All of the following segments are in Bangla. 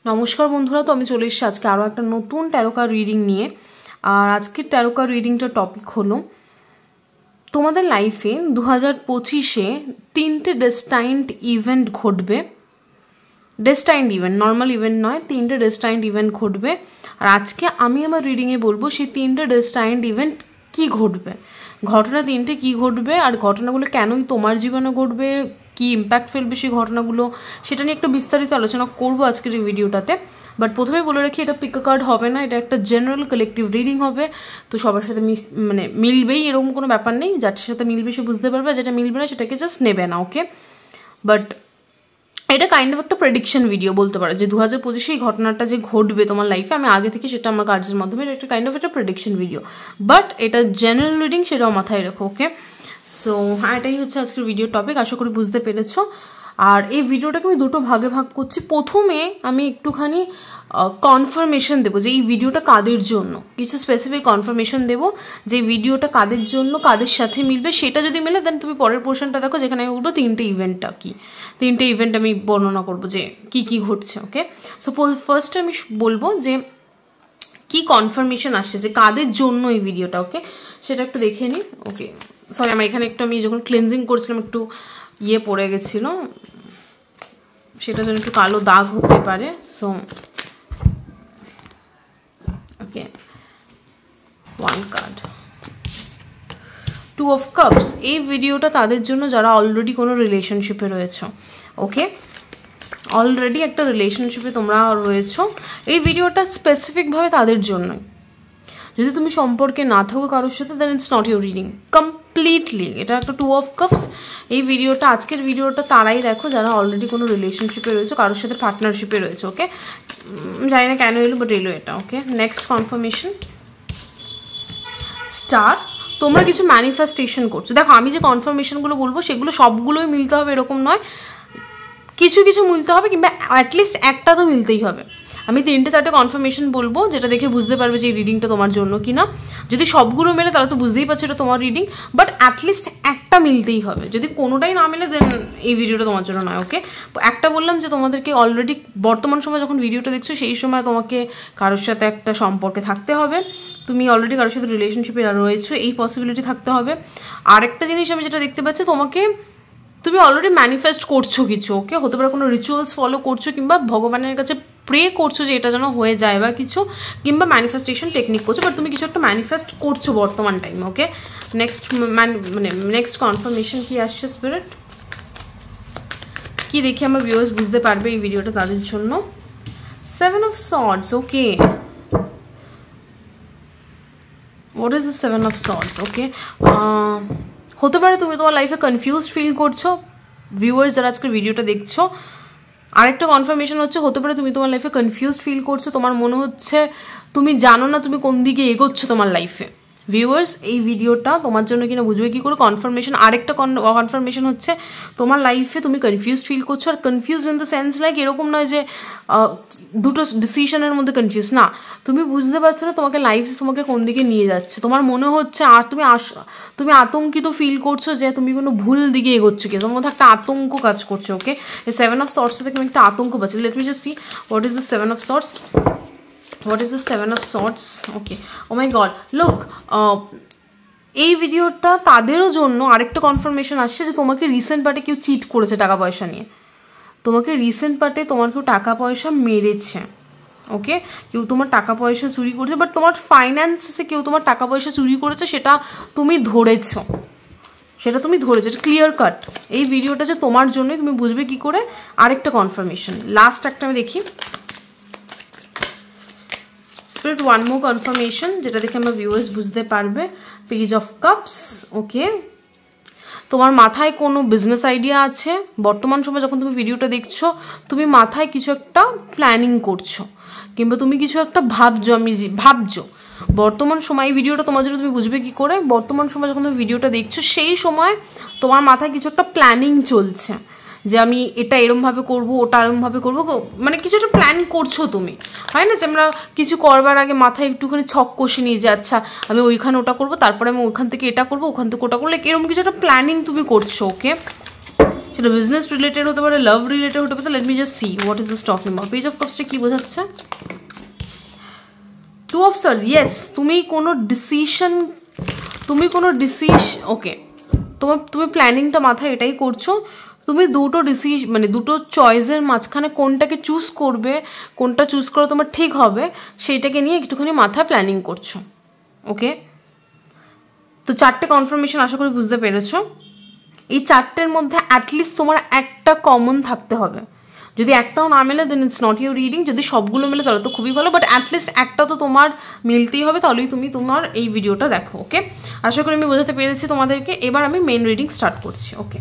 নমস্কার বন্ধুরা, তো আমি চলে এসেছি আজকে আরও একটা নতুন ট্যারো কার্ড রিডিং নিয়ে। আর আজকের ট্যারো কার্ড রিডিংটার টপিক হলো তোমাদের লাইফে 2025-এ 3টে ডেস্টাইনড ইভেন্ট ঘটবে। ডেস্টাইনড ইভেন্ট, নর্মাল ইভেন্ট নয়, 3টে ডেস্টাইনড ইভেন্ট ঘটবে। আর আজকে আমি আমার রিডিংয়ে বলবো সেই 3টে ডেস্টাইনড ইভেন্ট কী ঘটবে, ঘটনা 3টে কী ঘটবে, আর ঘটনাগুলো কেনই তোমার জীবনে ঘটবে, কী ইম্প্যাক্ট ফেলবে সেই ঘটনাগুলো, সেটা নিয়ে একটু বিস্তারিত আলোচনা করবো আজকের এই ভিডিওটাতে। বাট প্রথমে বলে রাখি, এটা পিক কার্ড হবে না, এটা একটা জেনারেল কালেকটিভ রিডিং হবে। তো সবার সাথে মিলবেই এরকম কোনো ব্যাপার নেই, যার সাথে মিলবে সে বুঝতে পারবে, যেটা মিলবে না সেটাকে জাস্ট নেবে না, ওকে। বাট এটা কাইন্ড অফ একটা প্রেডিকশন ভিডিও বলতে পারো, যে 2025-এ এই ঘটনাটা যে ঘটবে তোমার লাইফে, আমি আগে থেকে সেটা আমার কার্ডসের মাধ্যমে একটা কাইন্ড অফ একটা প্রেডিকশন ভিডিও। বাট এটা জেনারেল রিডিং, সেটাও মাথায় রেখো, ওকে। সো হ্যাঁ, এটাই হচ্ছে আজকের ভিডিও টপিক, আশা করি বুঝতে পেরেছো। আর এই ভিডিওটাকে আমি দুটো ভাগে ভাগ করছি। প্রথমে আমি একটুখানি কনফার্মেশন দেবো যে এই ভিডিওটা কাদের জন্য, কিছু স্পেসিফিক কনফার্মেশন দেবো যে এই ভিডিওটা কাদের জন্য, কাদের সাথে মিলবে। সেটা যদি মিলে দেন তুমি পরের পোর্শনটা দেখো, যেখানে আমি বলবো 3টে ইভেন্টটা কী, 3টে ইভেন্ট আমি বর্ণনা করবো যে কী কী ঘটছে, ওকে। সো ফার্স্টে আমি বলবো যে কি কনফার্মেশন আসছে, যে কাদের জন্য এই ভিডিওটা, ওকে। সেটা একটু দেখে নিই, ওকে। সরি, আমার এখানে একটু আমি যখন ক্লিনজিং করছিলাম একটু পড়ে গেছিলো, সেটা যেন একটু কালো দাগ হতে পারে। So okay, 1 card, 2 of cups. এই ভিডিওটা তাদের জন্য যারা অলরেডি কোনো রিলেশনশিপে রয়েছে, ওকে। অলরেডি একটা রিলেশনশিপে তোমরা রয়েছো, এই ভিডিওটা স্পেসিফিকভাবে তাদের জন্যই। যদি তুমি সম্পর্কে না থাকো কারোর সাথে, then it's not your reading completely. এটা একটা 2 অফ কাপস। এই ভিডিওটা, আজকের ভিডিওটা তারাই দেখো যারা অলরেডি কোনো রিলেশনশিপে রয়েছে, কারোর সাথে পার্টনারশিপে রয়েছে, ওকে। জানি না কেন এলো, বাট এলো এটা, ওকে। Next confirmation, star. তোমরা কিছু ম্যানিফেস্টেশন করছো। দেখো, আমি যে কনফার্মেশনগুলো বলবো সেগুলো সবগুলোই মিলতে হবে এরকম নয়, কিছু কিছু মিলতে হবে, কিংবা অ্যাটলিস্ট একটা তো মিলতেই হবে। আমি 3টে-4টে কনফার্মেশন বলবো, যেটা দেখে বুঝতে পারবে যে এই রিডিংটা তোমার জন্য কি না। যদি সবগুলো মেলে তাহলে তো বুঝতেই পারছো এটা তোমার রিডিং, বাট অ্যাটলিস্ট একটা মিলতেই হবে। যদি কোনোটাই না মেলে দেন এই ভিডিওটা তোমার জন্য নয়, ওকে। একটা বললাম যে তোমাদেরকে অলরেডি বর্তমান সময় যখন ভিডিওটা দেখছো সেই সময় তোমাকে কারোর সাথে একটা সম্পর্কে থাকতে হবে, তুমি অলরেডি কারোর সাথে রিলেশনশিপে রয়েছো, এই পসিবিলিটি থাকতে হবে। আরেকটা জিনিস আমি যেটা দেখতে পাচ্ছি, তুমি অলরেডি ম্যানিফেস্ট করছো কিছু, ওকে। হতে পারে কোনো রিচুয়ালস ফলো করছো, কিংবা ভগবানের কাছে প্রে করছো যে এটা যেন হয়ে যায় বা কিছু, কিংবা ম্যানিফেস্টেশন টেকনিক করছো, বাট তুমি কিছু একটা ম্যানিফেস্ট করছো বর্তমান টাইমে, ওকে। নেক্সট কনফার্মেশন কি আসছে স্পিরিট, কি দেখি আমার ভিউয়ার্স বুঝতে পারবে এই ভিডিওটা তাদের জন্য। 7 of swords, okay. What is the 7 of swords, okay. হতে পারে তুমি তোমার লাইফে কনফিউজড ফিল করছো, ভিউয়ার্স যারা আজকের ভিডিওটা দেখছো। আরেকটা কনফার্মেশন হচ্ছে, হতে পারে তুমি তোমার লাইফে কনফিউজড ফিল করছো, তোমার মনে হচ্ছে তুমি জানো না তুমি কোন দিকে এগোচ্ছো তোমার লাইফে। ভিউয়ার্স, এই ভিডিওটা তোমার জন্য কিনা বুঝবে কি করে। কনফার্মেশন, আরেকটা কনফার্মেশন হচ্ছে তোমার লাইফে তুমি কনফিউজড ফিল করছো। আর confused in the sense like এরকম নয় যে দুটো ডিসিশনের মধ্যে কনফিউজ, না, তুমি বুঝতে পারছো না তোমাকে লাইফ তোমাকে কোন দিকে নিয়ে যাচ্ছে। তোমার মনে হচ্ছে আর তুমি আতঙ্কিত ফিল করছো যে তুমি কোনো ভুল দিকে এগোচ্ছো, কি তোমার মধ্যে একটা আতঙ্ক কাজ করছে, ওকে। এই 7 অফ সর্টস থেকে আমি একটা আতঙ্ক পাচ্ছি। Late me just see what is the 7 of sorts. What is the 7 of swords? Okay. Oh my god. Look, এই ভিডিওটা তাদেরও জন্য আরেকটা কনফার্মেশন আসছে যে তোমাকে রিসেন্ট পার্টে কেউ চিট করেছে টাকা পয়সা নিয়ে। তোমাকে রিসেন্ট পার্টে তোমার কেউ টাকা পয়সা মেরেছে, ওকে। কেউ তোমার টাকা পয়সা চুরি করেছে, বাট তোমার ফাইন্যান্সে কেউ তোমার টাকা পয়সা চুরি করেছে, সেটা তুমি ধরেছো, এটা ক্লিয়ার কাট। এই ভিডিওটা যে তোমার জন্যই, তুমি বুঝবে কি করে। আরেকটা কনফার্মেশন, লাস্ট একটা আমি দেখি স্পিরিট, 1 more কনফার্মেশন, যেটা দেখে আমার ভিউয়ার্স বুঝতে পারবে। পেজ অফ কাপস, ওকে। তোমার মাথায় কোনো বিজনেস আইডিয়া আছে বর্তমান সময়, যখন তুমি ভিডিওটা দেখছো তুমি মাথায় কিছু একটা প্ল্যানিং করছো, কিংবা তুমি কিছু একটা ভাবছো বর্তমান সময়। এই ভিডিওটা তোমার জন্য, তুমি বুঝবে কি করে। বর্তমান সময় যখন তুমি ভিডিওটা দেখছো সেই সময় তোমার মাথায় কিছু একটা প্ল্যানিং চলছে, যে আমি এটা এরমভাবে করবো, ওটা এরমভাবে করবো, মানে কিছু একটা প্ল্যান করছো তুমি। হয় না যে আমরা কিছু করবার আগে মাথায় একটুখানি ছক কষে নিয়ে যে আচ্ছা আমি ওইখানে ওটা করবো, তারপরে আমি ওইখান থেকে এটা করবো, ওখান থেকে ওটা করবো, এরকম কিছু একটা প্ল্যানিং তুমি করছো, ওকে। সেটা বিজনেস রিলেটেড হতে পারে, লাভ রিলেটেড হতে পারে। Let me just see what is this talking about. Page of কাপসটা কি বোঝাচ্ছে? টু অফ সার্স, ইয়েস, তুমি কোনো ডিসিশন ওকে, তুমি প্ল্যানিংটা মাথায় এটাই করছো, তুমি দুটো মানে দুটো চয়েসের মাঝখানে কোনটাকে চুজ করবে, কোনটা চুজ করা তোমার ঠিক হবে, সেইটাকে নিয়ে একটুখানি মাথায় প্ল্যানিং করছো। ওকে, তো 4টে কনফার্মেশন আশা করি বুঝতে পেরেছো। এই 4টের মধ্যে অ্যাটলিস্ট তোমার একটা কমন থাকতে হবে। যদি একটাও না মেলে দেন ইটস নট ইউর রিডিং। যদি সবগুলো মেলে তাহলে তো খুবই ভালো, বাট অ্যাটলিস্ট একটা তো তোমার মিলতেই হবে, তাহলেই তুমি তোমার এই ভিডিওটা দেখো। ওকে, আশা করি আমি বোঝাতে পেরেছি তোমাদেরকে। এবার আমি মেন রিডিং স্টার্ট করছি। ওকে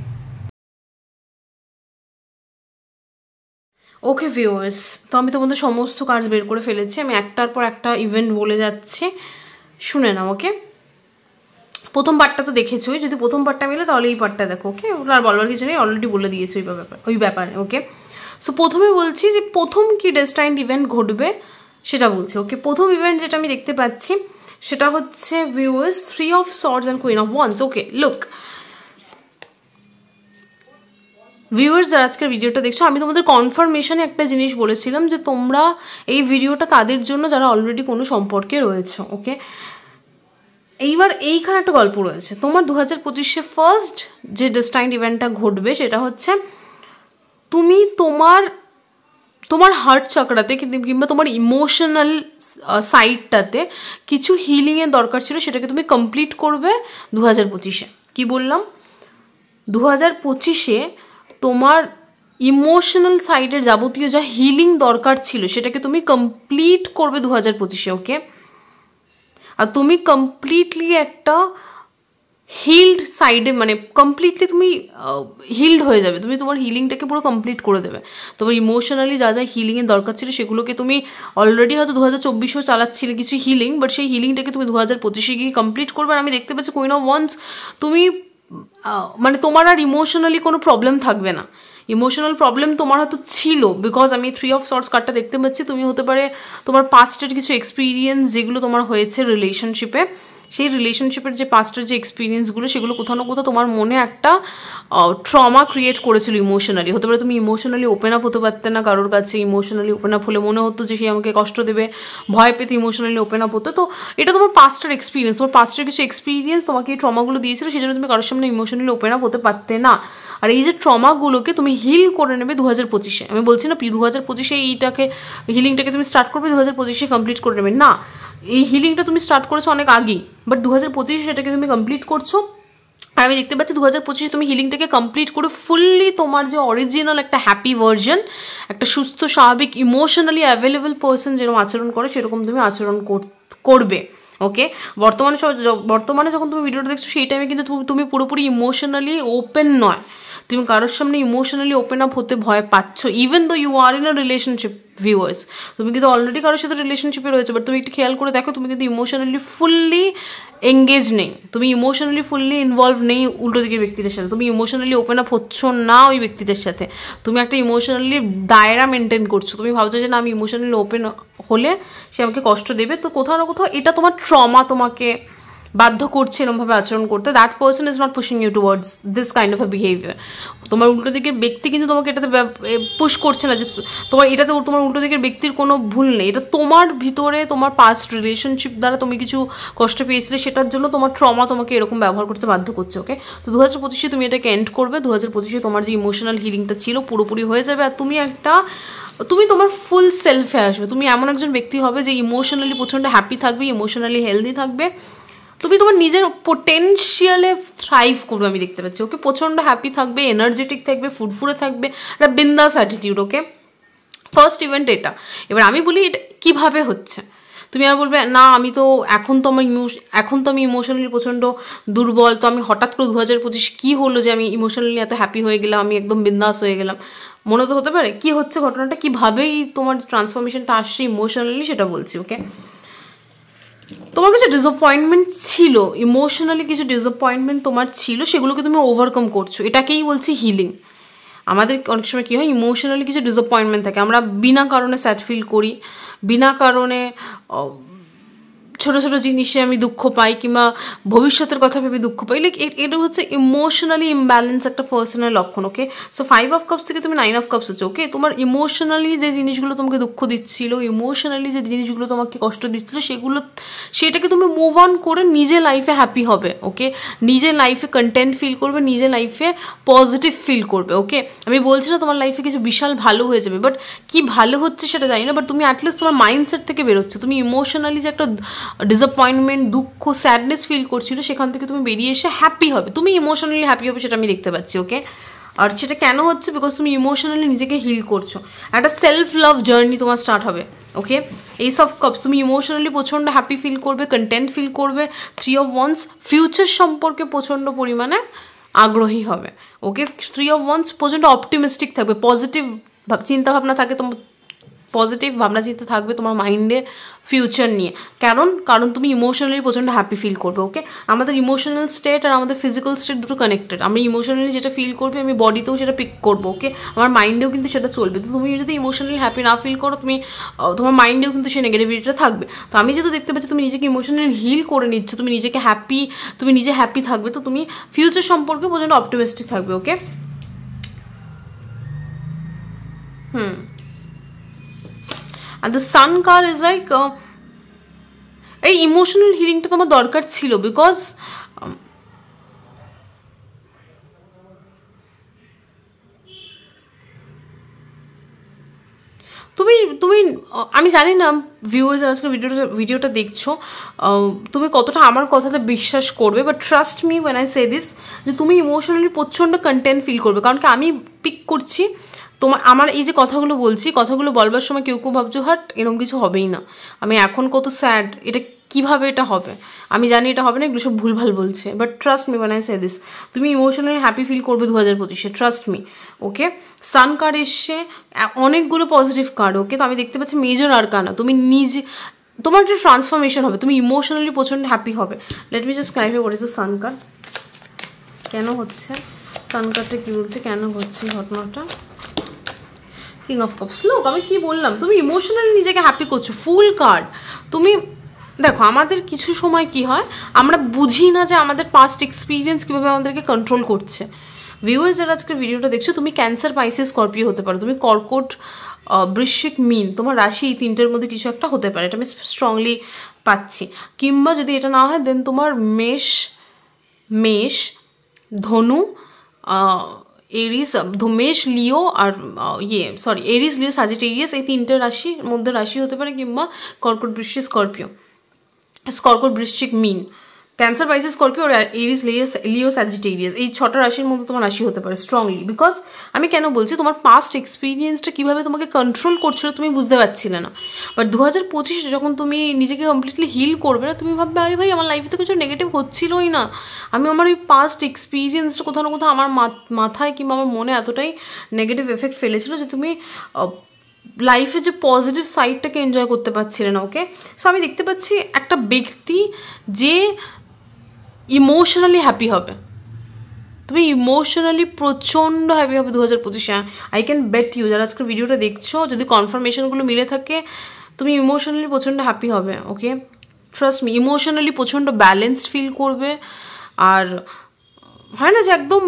ওকে ভিউয়ার্স, তো আমি তোমাদের সমস্ত কার্ডস বের করে ফেলেছি। আমি একটার পর একটা ইভেন্ট বলে যাচ্ছি, শুনে নাও। ওকে, প্রথম পার্টটা তো দেখেছোই, যদি প্রথম পার্টটা মিলে তাহলে এই পার্টটা দেখো। ওকে, ওটা আর বলবার কিছু নেই, অলরেডি বলে দিয়েছি ওই ব্যাপারে। ওকে, সো প্রথমে বলছি যে প্রথম কি ডেস্টাইনড ইভেন্ট ঘটবে সেটা বলছি। ওকে, প্রথম ইভেন্ট যেটা আমি দেখতে পাচ্ছি সেটা হচ্ছে viewers 3 of swords and queen of wands. Okay, look viewers, যারা আজকের ভিডিওটা দেখছো, আমি তোমাদের কনফার্মেশনে একটা জিনিস বলেছিলাম যে তোমরা এই ভিডিওটা তাদের জন্য যারা অলরেডি কোনো সম্পর্কে রয়েছে। ওকে, এইবার এইখানে একটা গল্প রয়েছে। তোমার 2025-এ ফার্স্ট যে ডেস্টাইনড ইভেন্টটা ঘটবে সেটা হচ্ছে তুমি তোমার হার্ট চাকরাতে কিংবা তোমার ইমোশনাল সাইডটাতে কিছু হিলিংয়ের দরকার ছিল, সেটাকে তুমি কমপ্লিট করবে 2025-এ। কি বললাম? 2025-এ তোমার ইমোশনাল সাইডের যাবতীয় যা হিলিং দরকার ছিল সেটাকে তুমি কমপ্লিট করবে 2025-এ। ওকে, আর তুমি কমপ্লিটলি একটা হিল্ড সাইডে, মানে কমপ্লিটলি তুমি হিল্ড হয়ে যাবে, তুমি তোমার হিলিংটাকে পুরো কমপ্লিট করে দেবে। তোমার ইমোশনালি যা যা হিলিংয়ের দরকার ছিল সেগুলোকে তুমি অলরেডি হয়তো 2024-এও চালাচ্ছিলে কিছু হিলিং, বাট সেই হিলিংটাকে তুমি 2025-এ গিয়ে কমপ্লিট করবে। আর আমি দেখতে পাচ্ছি কুইন অফ ওয়ান্স, তুমি মানে তোমার আর ইমোশনালি কোনো প্রবলেম থাকবে না। ইমোশনাল প্রবলেম তোমার হয়তো ছিল, বিকজ আমি 3 অফ সর্টস কার্ডটা দেখতে পাচ্ছি। তুমি হতে পারে তোমার পাস্টের কিছু এক্সপিরিয়েন্স যেগুলো তোমার হয়েছে রিলেশনশিপে, সেই রিলেশনশিপের যে পাস্টের যে এক্সপিরিয়েন্সগুলো সেগুলো কোথাও না কোথাও তোমার মনে একটা ট্রমা ক্রিয়েট করেছিল ইমোশনালি। হতে পারে তুমি ইমোশনালি ওপেন আপ হতে পারতে না কারোর কাছে, ইমোশনালি ওপেন আপ হলে মনে হতো যে সে আমাকে কষ্ট দেবে, ভয় পেতে ইমোশনালি ওপেন আপ হতো। তো এটা তোমার পাস্টের এক্সপিরিয়েন্স, তোমার পাস্টের কিছু এক্সপিরিয়েন্স তোমাকে এই ট্রমাগুলো দিয়েছিল, সেই জন্য তুমি কারোর সামনে ইমোশনালি ওপেন আপ হতে পারতে না। আর এই যে ট্রমাগুলোকে তুমি হিল করে নেবে 2025-এ। আমি বলছি না 2025-এ এইটাকে হিলিংটাকে তুমি স্টার্ট করবে, 2025-এ কমপ্লিট করে নেবে না। এই হিলিংটা তুমি স্টার্ট করেছো অনেক আগেই, বাট 2025-এ সেটাকে তুমি কমপ্লিট করছো। আর আমি দেখতে পাচ্ছি 2025-এ তুমি হিলিংটাকে কমপ্লিট করে ফুললি তোমার যে অরিজিনাল একটা হ্যাপি ভার্জন, একটা সুস্থ স্বাভাবিক ইমোশনালি অ্যাভেলেবল পার্সন যেরকম আচরণ করে সেরকম তুমি আচরণ করবে। ওকে, বর্তমানে যখন তুমি ভিডিওটা দেখছো সেই টাইমে কিন্তু তুমি পুরোপুরি ইমোশনালি ওপেন নয়, তুমি কারোর সামনে ইমোশনালি ওপেন আপ হতে ভয় পাচ্ছ, even though you are in a relationship viewers. তুমি কিন্তু অলরেডি কারোর সাথে রিলেশনশিপে রয়েছে, বাট তুমি একটু খেয়াল করে দেখো তুমি কিন্তু ইমোশনালি ফুললি এঙ্গেজ নেই, তুমি ইমোশনালি ফুললি ইনভলভ নেই উল্টো দিকের ব্যক্তিদের সাথে, তুমি ইমোশনালি ওপেন আপ হচ্ছ না ওই ব্যক্তিদের সাথে, তুমি একটা ইমোশনালি দায়রা মেনটেন করছো। তুমি ভাবছো যে না আমি ইমোশনালি ওপেন হলে সে আমাকে কষ্ট দেবে, তো কোথাও না কোথাও এটা তোমার ট্রমা তোমাকে বাধ্য করছে এরকমভাবে আচরণ করতে। That person is not pushing you towards this kind of a behaviour. তোমার উল্টো দিকের ব্যক্তি কিন্তু তোমাকে এটাতে পুশ করছে না যে তোমার উল্টো দিকের ব্যক্তির কোনো ভুল নেই, এটা তোমার ভিতরে তোমার পাস্ট রিলেশনশিপ দ্বারা তুমি কিছু কষ্ট পেয়েছিলে, সেটার জন্য তোমার ট্রমা তোমাকে এরকম ব্যবহার করতে বাধ্য করছে। ওকে, তো 2025-এ তুমি এটাকে এন্ড করবে। 2025-এ তোমার যে ইমোশনাল হিলিংটা ছিল পুরোপুরি হয়ে যাবে, আর তুমি তোমার ফুল সেলফে আসবে। তুমি এমন একজন ব্যক্তি হবে যে ইমোশনালি প্রচণ্ড হ্যাপি থাকবে, ইমোশনালি হেলদি থাকবে, তুমি তোমার নিজের পোটেনশিয়ালে থ্রাইভ করবে আমি দেখতে পাচ্ছি। ওকে, প্রচণ্ড হ্যাপি থাকবে, এনার্জেটিক থাকবে, ফুরফুরে থাকবে, একটা বিন্দাস অ্যাটিটিউড। ওকে, ফার্স্ট ইভেন্ট এটা। এবার আমি বলি এটা কীভাবে হচ্ছে। তুমি আর বলবে না আমি তো এখন তো আমি ইমোশনালি প্রচণ্ড দুর্বল, তো আমি হঠাৎ করে 2025 কী হলো যে আমি ইমোশনালি এত হ্যাপি হয়ে গেলাম, আমি একদম বিন্দাস হয়ে গেলাম। মনে তো হতে পারে কী হচ্ছে ঘটনাটা, কীভাবেই তোমার ট্রান্সফরমেশনটা আসছে ইমোশনালি সেটা বলছি। ওকে, তোমার কিছু ডিসঅ্যাপয়েন্টমেন্ট ছিল, ইমোশনালি কিছু ডিসঅ্যাপয়েন্টমেন্ট তোমার ছিল, সেগুলোকে তুমি ওভারকাম করছো, এটাকেই বলছি হিলিং। আমাদের অনেক সময় কী হয়, ইমোশনালি কিছু ডিসঅ্যাপয়েন্টমেন্ট থাকে, আমরা বিনা কারণে স্যাড ফিল করি, বিনা কারণে ছোটো ছোটো জিনিসে আমি দুঃখ পাই কিংবা ভবিষ্যতের কথা ভেবে দুঃখ পাই, লাইক এটা হচ্ছে ইমোশনালি ইমব্যালেন্স একটা পার্সনের লক্ষণ। ওকে, সো 5 অফ কাপস থেকে তুমি 9 অফ কাপস হচ্ছে। ওকে, তোমার ইমোশনালি যে জিনিসগুলো তোমাকে দুঃখ দিচ্ছিল, ইমোশনালি যে জিনিসগুলো তোমাকে কষ্ট দিচ্ছিল, সেটাকে তুমি মুভ অন করে নিজের লাইফে হ্যাপি হবে। ওকে, নিজের লাইফে কন্টেন্ট ফিল করবে, নিজের লাইফে পজিটিভ ফিল করবে। ওকে, আমি বলছি না তোমার লাইফে কিছু বিশাল ভালো হয়ে যাবে, বাট কি ভালো হচ্ছে সেটা জানি না, বাট তুমি অ্যাটলিস্ট তোমার মাইন্ডসেট থেকে বেরোচ্ছ। তুমি ইমোশনালি যে একটা ডিসঅ্যাপয়েন্টমেন্ট, দুঃখ, স্যাডনেস ফিল করছিল, সেখান থেকে তুমি বেরিয়ে এসে হ্যাপি হবে। তুমি ইমোশনালি হ্যাপি হবে, সেটা আমি দেখতে পাচ্ছি। ওকে, আর সেটা কেন হচ্ছে? বিকজ তুমি ইমোশনালি নিজেকে হিল করছো, একটা সেলফ লাভ জার্নি তোমার স্টার্ট হবে। ওকে, এইস অফ কাপস, তুমি ইমোশনালি প্রচণ্ড হ্যাপি ফিল করবে, কন্টেন্ট ফিল করবে। 3 অফ ওয়ান্স, ফিউচার সম্পর্কে প্রচণ্ড পরিমাণে আগ্রহী হবে। ওকে, 3 অফ ওয়ান্স, প্রচণ্ড অপটিমিস্টিক থাকবে, পজিটিভ চিন্তাভাবনা থাকে, তোমার পজিটিভ ভাবনা চিন্তা থাকবে তোমার মাইন্ডে ফিউচার নিয়ে। কারণ তুমি ইমোশনালি প্রচণ্ড হ্যাপি ফিল করবে। ওকে, আমাদের ইমোশনাল স্টেট আর আমাদের ফিজিক্যাল স্টেট দুটো কানেক্টেড। আমি ইমোশনালি যেটা ফিল করবে, আমি বডিতেও সেটা পিক করবো। ওকে, আমার মাইন্ডেও কিন্তু সেটা চলবে। তো তুমি যদি ইমোশনালি হ্যাপি না ফিল করো, তোমার মাইন্ডেও কিন্তু সেই নেগেটিভিটিটা থাকবে। তো আমি যেহেতু দেখতে পাচ্ছি তুমি নিজেকে ইমোশনালি হিল করে নিচ্ছ, তুমি নিজেকে হ্যাপি, তুমি নিজে হ্যাপি থাকবে, তো তুমি ফিউচার সম্পর্কে প্রচণ্ড অপটিমিস্টিক থাকবে। ওকে, and the sun card is like এই ইমোশনাল হিলিংটা তোমার দরকার ছিল, বিকজ তুমি আমি জানি না ভিউয়ার্স আজকে ভিডিওটা দেখছো তুমি কতটা আমার কথাতে বিশ্বাস করবে, but trust me when I say this, যে তুমি ইমোশনালি প্রচণ্ড কন্টেন্ট ফিল করবে। কারণ কি আমি পিক করছি আমার এই যে কথাগুলো বলছি, কথাগুলো বলবার সময় কেউ ভাবছো হাট এরকম কিছু হবেই না, আমি এখন কত স্যাড, এটা কীভাবে এটা হবে, আমি জানি এটা হবে না, এগুলো সব ভুলভাল বলছে। But trust me when I say this, তুমি ইমোশনালি হ্যাপি ফিল করবে 2025-এ, trust me. Okay, sun card এসছে, অনেকগুলো পজিটিভ কার্ড। ওকে, তো আমি দেখতে পাচ্ছি মেজর আরকানা, তুমি তোমার একটা ট্রান্সফরমেশন হবে, তুমি ইমোশনালি প্রচণ্ড হ্যাপি হবে। Late me just clarify what is the sun card, কেন হচ্ছে সান কার্ডটা, কী বলছে, কেন হচ্ছে ঘটনাটা। কিং অফ কাপস, লোক আমি কি বললাম, তুমি ইমোশনালি নিজেকে হ্যাপি করছো, ফুল কার্ড। তুমি দেখো, আমাদের কিছু সময় কি হয়, আমরা বুঝি না যে আমাদের পাস্ট এক্সপিরিয়েন্স কীভাবে আমাদেরকে কন্ট্রোল করছে। ভিউয়ার্স যারা আজকে ভিডিওটা দেখছো, তুমি ক্যান্সার, পাইসিস, স্করপিও হতে পারো, তুমি কর্কট, বৃশ্চিক, মীন, তোমার রাশি এই তিনটের মধ্যে কিছু একটা হতে পারে, এটা আমি স্ট্রংলি পাচ্ছি। কিংবা যদি এটা না হয়, দেন তোমার মেষ, ধনু, এরিস, মেষ, লিও আর এরিস, লিও, সাজিটেরিয়াস, এই তিনটে রাশির মধ্যে রাশি হতে পারে। কিংবা কর্কট, বৃশ্চিক, স্করপিও, বৃশ্চিক, মীন, ক্যান্সার, পাইসিস, স্করপিও আর এরিস, লিও, স্যাজিটেরিয়াস, এই 6টা রাশির মধ্যে তোমার রাশি হতে পারে স্ট্রংলি। বিকজ আমি কেন বলছি, তোমার পাস্ট এক্সপিরিয়েন্সটা কীভাবে তোমাকে কন্ট্রোল করছিল তুমি বুঝতে পারছিলে না, বাট 2025 যখন তুমি নিজেকে কমপ্লিটলি হিল করবে না, তুমি ভাববে আরে ভাই আমার লাইফে তো কিছু নেগেটিভ হচ্ছিলই না, আমি আমার ওই পাস্ট এক্সপিরিয়েন্সটা কোথাও না কোথাও আমার মাথায় কিংবা আমার মনে এতটাই নেগেটিভ এফেক্ট ফেলেছিল যে তুমি লাইফে যে পজিটিভ সাইডটাকে এনজয় করতে পারছিলে না। ওকে, সো আমি দেখতে পাচ্ছি একটা ব্যক্তি যে ইমোশনালি হ্যাপি হবে, তুমি ইমোশনালি প্রচণ্ড হ্যাপি হবে 2025-এ। আই ক্যান বেট ইউ, যারা আজকে ভিডিওটা দেখছো, যদি কনফার্মেশনগুলো মিলে থাকে, তুমি ইমোশনালি প্রচণ্ড হ্যাপি হবে। ওকে, ট্রাস্ট মি, ইমোশনালি প্রচণ্ড ব্যালেন্সড ফিল করবে। আর হয় না যে একদম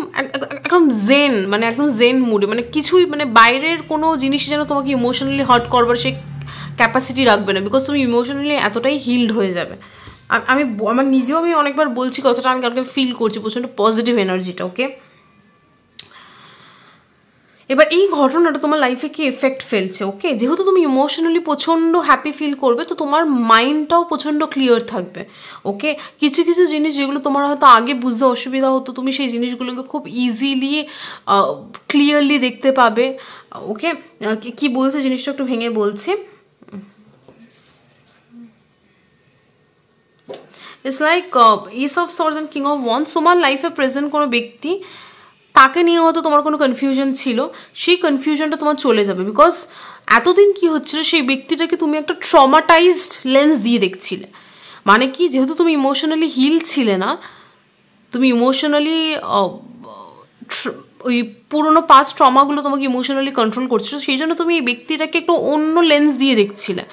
জেন, মানে একদম জেন মুডে, মানে কিছুই, মানে বাইরের কোনো জিনিস যেন তোমাকে ইমোশনালি হার্ট করবার সেই ক্যাপাসিটি রাখবে না, বিকজ তুমি ইমোশনালি এতটাই হিলড হয়ে যাবে। আমার নিজেও আমি অনেকবার বলছি কথাটা, আমি কালকে ফিল করছি প্রচণ্ড পজিটিভ এনার্জিটা। ওকে, এবার এই ঘটনাটা তোমার লাইফে কি এফেক্ট ফেলছে। ওকে, যেহেতু তুমি ইমোশনালি প্রচণ্ড হ্যাপি ফিল করবে, তো তোমার মাইন্ডটাও প্রচণ্ড ক্লিয়ার থাকবে। ওকে, কিছু কিছু জিনিস যেগুলো তোমার হয়তো আগে বুঝতে অসুবিধা হতো, তুমি সেই জিনিসগুলোকে খুব ইজিলি ক্লিয়ারলি দেখতে পাবে। ওকে, কি বলছে জিনিসটা একটু ভেঙে বলছে। It's like ace of swords and king of wands, তোমার লাইফে প্রেজেন্ট কোনো ব্যক্তি, তাকে নিয়ে হয়তো তোমার কোনো কনফিউশন ছিল, সেই কনফিউশনটা তোমার চলে যাবে। বিকজ এতদিন কি হচ্ছিল, সেই ব্যক্তিটাকে তুমি একটা ট্রমাটাইজড লেন্স দিয়ে দেখছিলে। মানে কি, যেহেতু তুমি ইমোশনালি হিল ছিলে না, তুমি ইমোশনালি ওই পুরোনো পাস্ট ট্রমাগুলো তোমাকে ইমোশনালি কন্ট্রোল করছিল, সেই জন্য তুমি এই ব্যক্তিটাকে একটু অন্য লেন্স দিয়ে দেখছিলে।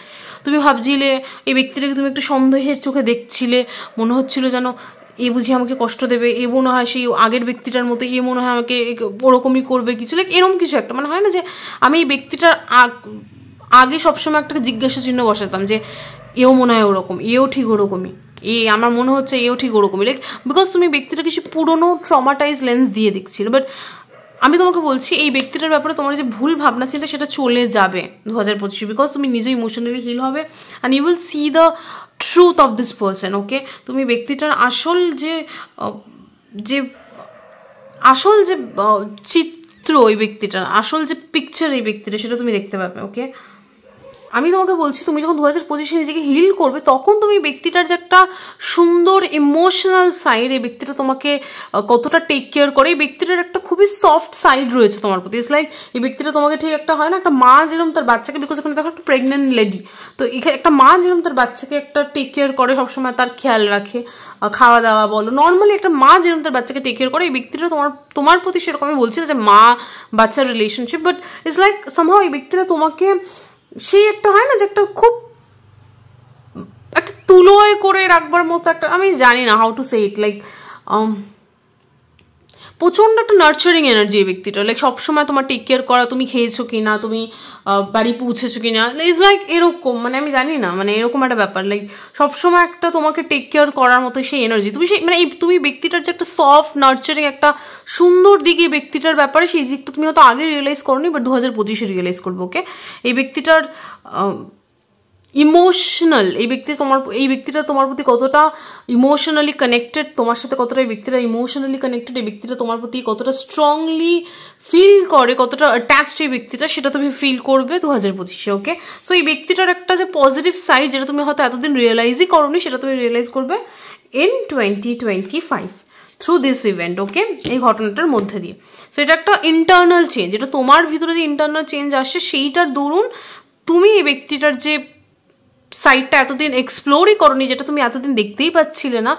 তুমি ভাবছিলে এই ব্যক্তিটাকে তুমি একটু সন্দেহের চোখে দেখছিলে, মনে হচ্ছিল যেন এ বুঝি আমাকে কষ্ট দেবে, এ মনে হয় সেই আগের ব্যক্তিটার মতো, এ মনে হয় আমাকে ওরকমই করবে কিছু, লাইক এরকম কিছু একটা, মানে হয় না যে আমি এই ব্যক্তিটার আগে সবসময় একটা জিজ্ঞাসা চিহ্ন বসাতাম যে এও মনে হয় ওরকম, এও ঠিক ওরকমই, আমার মনে হচ্ছে এও ঠিক ওরকমই, লাইক বিকজ তুমি ব্যক্তিটা কিছু পুরোনো ট্রমাটাইজ লেন্স দিয়ে দেখছিলে। বাট আমি তোমাকে বলছি এই ব্যক্তিটার ব্যাপারে তোমার যে ভুল ভাবনা চিন্তা সেটা চলে যাবে 2025, বিকজ তুমি নিজে ইমোশনালি হিল হবে and you will see the truth of this person. Okay, তুমি ব্যক্তিটার আসল যে চিত্র, ওই ব্যক্তিটার আসল যে পিকচার এই ব্যক্তিটা, সেটা তুমি দেখতে পাবে। ওকে, আমি তোমাকে বলছি তুমি যখন 2025 নিজেকে হিল করবে তখন তুমি ব্যক্তিটার যে একটা সুন্দর ইমোশনাল সাইড, এই ব্যক্তিটা তোমাকে কতটা টেক কেয়ার করে, এই ব্যক্তিটার একটা খুবই সফট সাইড রয়েছে তোমার প্রতি। ইটস লাইক এই ব্যক্তিটা তোমাকে ঠিক একটা হয় না, একটা মা যেরকম তার বাচ্চাকে, বিকজ এখানে দেখো একটা প্রেগনেন্ট লেডি, তো এখানে একটা মা যেরকম তার বাচ্চাকে একটা টেক কেয়ার করে, সবসময় তার খেয়াল রাখে, খাওয়া দাওয়া বলো, নর্মালি একটা মা যেরকম তার বাচ্চাকে টেক কেয়ার করে, এই ব্যক্তিটা তোমার প্রতি সেরকম। আমি বলছি না যে মা বাচ্চার relationship, but it's like somehow এই ব্যক্তিটা তোমাকে সেই একটা হয় না যে একটা খুব একটা তুলোয় করে রাখবার মতো একটা, আমি জানি না how to say it, like প্রচণ্ড একটা নার্চারিং এনার্জি এই ব্যক্তিটা, লাইক সবসময় তোমার টেক কেয়ার করা, তুমি খেয়েছো কি না, তুমি বাড়ি পৌঁছেছো কি না, ইজ লাইক এরকম, মানে আমি জানি না, মানে এরকম একটা ব্যাপার, লাইক সবসময় একটা তোমাকে টেক কেয়ার করার মতো সেই এনার্জি, তুমি সেই মানে তুমি ব্যক্তিটার যে একটা সফট নার্চারিং একটা সুন্দর দিক এই ব্যক্তিটার ব্যাপারে, সেই দিকটা তুমি হয়তো আগে রিয়েলাইজ করোনি, বাট 2025 রিয়েলাইজ করবে। ওকে, এই ব্যক্তিটার ইমোশনাল, এই ব্যক্তিটা তোমার প্রতি কতটা ইমোশনালি কানেক্টেড, তোমার সাথে কতটা এই ব্যক্তিটা ইমোশনালি কানেক্টেড, এই ব্যক্তিটা তোমার প্রতি কতটা স্ট্রংলি ফিল করে, কতটা অ্যাটাচড এই ব্যক্তিটা, সেটা তুমি ফিল করবে 2025। ওকে, সো এই ব্যক্তিটার একটা যে পজিটিভ সাইড, যেটা তুমি হয়তো এতদিন রিয়েলাইজই করোনি, সেটা তুমি রিয়েলাইজ করবে ইন 2025 থ্রু দিস ইভেন্ট। ওকে, এই ঘটনাটার মধ্যে দিয়ে। সো এটা একটা ইন্টারনাল চেঞ্জ, এটা তোমার ভিতরে যে ইন্টারনাল চেঞ্জ আসছে সেইটার দরুন তুমি এই ব্যক্তিটার যে সাইডটা এতদিন এক্সপ্লোরই করনি, যেটা তুমি এতদিন দেখতেই পাচ্ছিলে না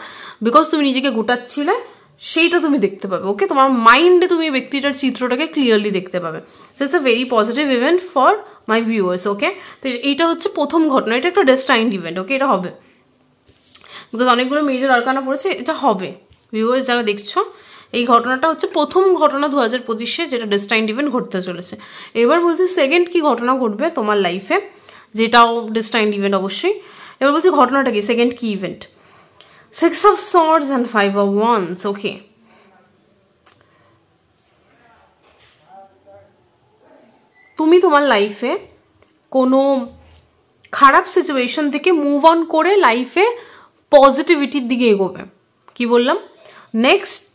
বিকজ তুমি নিজেকে গোটাচ্ছিলে, সেইটা তুমি দেখতে পাবে। ওকে, তোমার মাইন্ডে তুমি ব্যক্তিটার চিত্রটাকে ক্লিয়ারলি দেখতে পাবে। So it's a very positive event for my viewers. Okay, তো এইটা হচ্ছে প্রথম ঘটনা, এটা একটা ডেস্টাইন্ড ইভেন্ট। ওকে, এটা হবে বিকজ অনেকগুলো মেজর আরকানা পড়েছে, এটা হবে। ভিউয়ার্স যারা দেখছো, এই ঘটনাটা হচ্ছে প্রথম ঘটনা 2025 যেটা ডেস্টাইন্ড ইভেন্ট ঘটতে চলেছে। এবার বলছি সেকেন্ড কি ঘটনা ঘটবে তোমার লাইফে, যেটাও ডেস্টাইন্ড ইভেন্ট অবশ্যই। এবার বলছি ঘটনাটা কি, সেকেন্ড কি event, 6 of Swords and 5 of Wands. ওকে, তুমি তোমার লাইফে কোনো খারাপ সিচুয়েশন থেকে মুভ অন করে লাইফে পজিটিভিটির দিকে এগোবে। কি বললাম, নেক্সট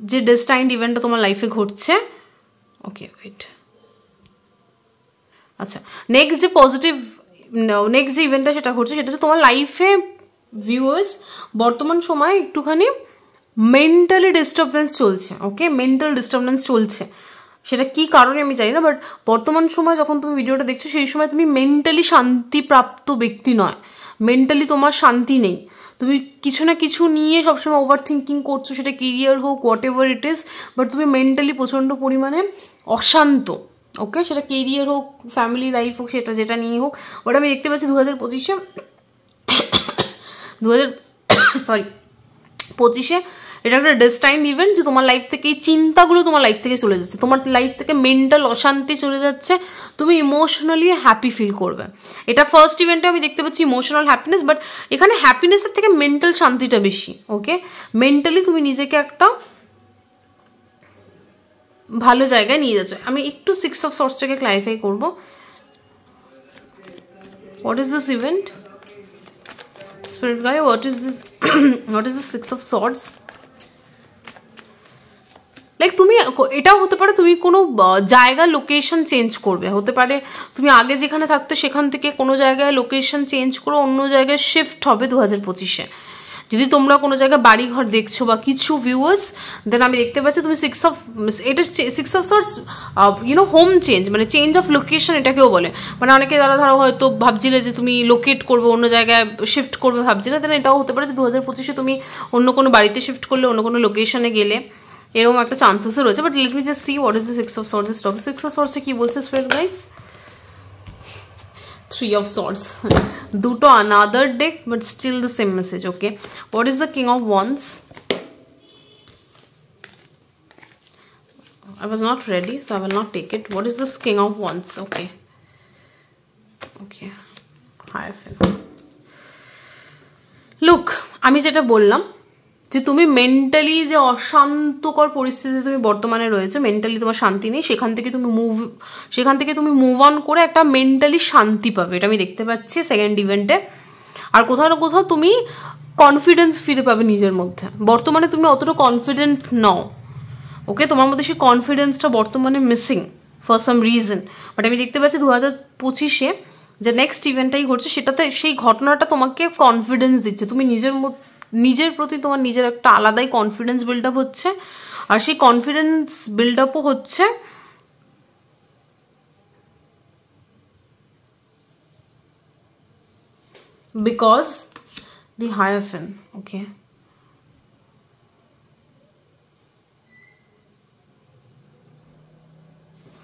যে ডেস্টাইন্ড ইভেন্টটা তোমার লাইফে ঘটছে, ওকে ওয়েট, আচ্ছা নেক্সট যে ইভেন্টটা সেটা ঘটছে, সেটা হচ্ছে তোমার লাইফে ভিউয়ার্স বর্তমান সময়ে একটুখানি মেন্টালি ডিস্টারবেন্স চলছে। ওকে, মেন্টাল ডিস্টারবেন্স চলছে, সেটা কি কারণে আমি জানি না, বাট বর্তমান সময় যখন তুমি ভিডিওটা দেখছো সেই সময় তুমি মেন্টালি শান্তিপ্রাপ্ত ব্যক্তি নয়, মেন্টালি তোমার শান্তি নেই, তুমি কিছু না কিছু নিয়ে সবসময় ওভার থিঙ্কিং করছো, সেটা কেরিয়ার হোক what ever it is, but তুমি মেন্টালি প্রচণ্ড পরিমাণে অশান্ত। ওকে, সেটা কেরিয়ার হোক, ফ্যামিলি লাইফ হোক, সেটা যেটা নিয়ে হোক, ওটা আমি দেখতে পাচ্ছি 2025 এটা একটা ডেস্টাইন্ড ইভেন্ট যে তোমার লাইফ থেকে এই চিন্তাগুলো তোমার লাইফ থেকে চলে যাচ্ছে, তোমার লাইফ থেকে মেন্টাল অশান্তি চলে যাচ্ছে, তুমি ইমোশনালি হ্যাপি ফিল করবে। এটা ফার্স্ট ইভেন্টে আমি দেখতে পাচ্ছি ইমোশনাল হ্যাপিনেস, বাট এখানে হ্যাপিনেসের থেকে মেন্টাল শান্তিটা বেশি। ওকে, মেন্টালি তুমি নিজেকে একটা ভালো জায়গায় নিয়ে যাচ্ছ। আমি একটু 6 of Swordsটাকে ক্লারিফাই করবো। What is this event, spirit guide, what is this what is this 6 of Swords? Like তুমি এটাও হতে পারে তুমি কোনো জায়গা লোকেশন চেঞ্জ করবে, হতে পারে তুমি আগে যেখানে থাকতে সেখান থেকে কোনো জায়গায় লোকেশন চেঞ্জ করে অন্য জায়গায় শিফট হবে 2025। যদি তোমরা কোনো জায়গায় বাড়িঘর দেখছো বা কিছু ভিউয়ার্স, দেন আমি দেখতে পাচ্ছি তুমি 6 of Swords হোম চেঞ্জ, মানে চেঞ্জ অফ লোকেশন এটাকেও বলে। মানে অনেকে যারা ধরো হয়তো ভাবছিলে যে তুমি লোকেট করবে, অন্য জায়গায় শিফট করবে ভাবছিলে, দেন এটাও হতে পারে যে 2025 তুমি অন্য কোনো বাড়িতে শিফট করলে, অন্য কোনো লোকেশনে গেলে, এরকম একটা চান্সেসও রয়েছে। But let me just see what is the 6 of Swords topic. 6 of Swords কি বলছে spirit guides? 3 of Swords. Duto another deck, but still the same message. Okay, what is the King of Wands? I was not ready, so I will not take it. What is this King of Wands? Okay, okay, Hierophant. Look, আমি যেটা বললাম যে তুমি মেন্টালি যে অশান্তকর পরিস্থিতিতে তুমি বর্তমানে রয়েছে, মেন্টালি তোমার শান্তি নেই, সেখান থেকে তুমি মুভ অন করে একটা মেন্টালি শান্তি পাবে, এটা আমি দেখতে পাচ্ছি সেকেন্ড ইভেন্টে। আর কোথাও না কোথাও তুমি কনফিডেন্স ফিরে পাবে নিজের মধ্যে। বর্তমানে তুমি অতটা কনফিডেন্ট নও, ওকে, তোমার মধ্যে সেই কনফিডেন্সটা বর্তমানে missing for some reason. But আমি দেখতে পাচ্ছি 2025-এ যে নেক্সট ইভেন্টটাই ঘটছে, সেটাতে সেই ঘটনাটা তোমাকে কনফিডেন্স দিচ্ছে। তুমি নিজের প্রতি তোমার নিজের একটা আলাদাই কনফিডেন্স বিল্ড আপ হচ্ছে, আর সেই কনফিডেন্স বিল্ড আপও হচ্ছে because the Hierophant. Okay,